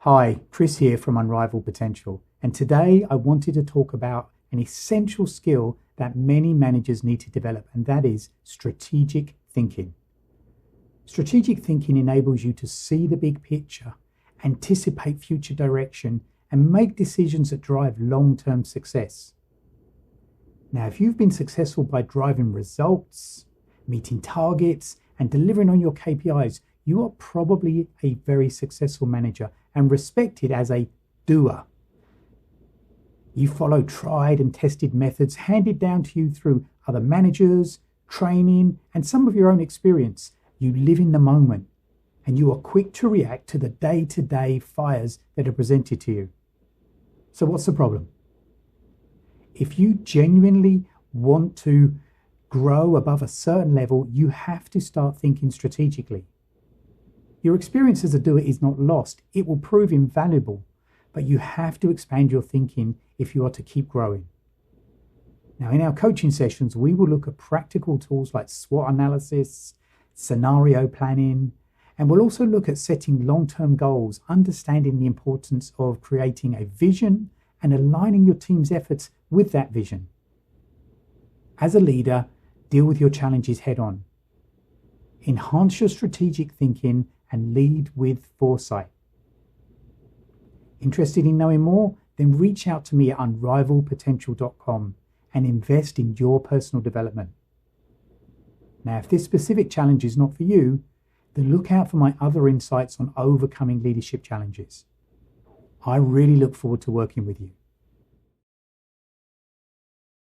Hi, Chris here from Unrivaled-Potential, and today I wanted to talk about an essential skill that many managers need to develop, and that is strategic thinking. Strategic thinking enables you to see the big picture, anticipate future direction, and make decisions that drive long-term success. Now, if you've been successful by driving results, meeting targets, and delivering on your KPIs, you are probably a very successful manager and respected as a doer. You follow tried and tested methods handed down to you through other managers, training, and some of your own experience. You live in the moment, and you are quick to react to the day-to-day fires that are presented to you. So what's the problem? If you genuinely want to grow above a certain level, you have to start thinking strategically. Your experience as a doer is not lost. It will prove invaluable, but you have to expand your thinking if you are to keep growing. Now, in our coaching sessions, we will look at practical tools like SWOT analysis, scenario planning, and we'll also look at setting long-term goals, understanding the importance of creating a vision and aligning your team's efforts with that vision. As a leader, deal with your challenges head-on. Enhance your strategic thinking and lead with foresight. Interested in knowing more? Then reach out to me at unrivaled-potential.com and invest in your personal development. Now, if this specific challenge is not for you, then look out for my other insights on overcoming leadership challenges. I really look forward to working with you.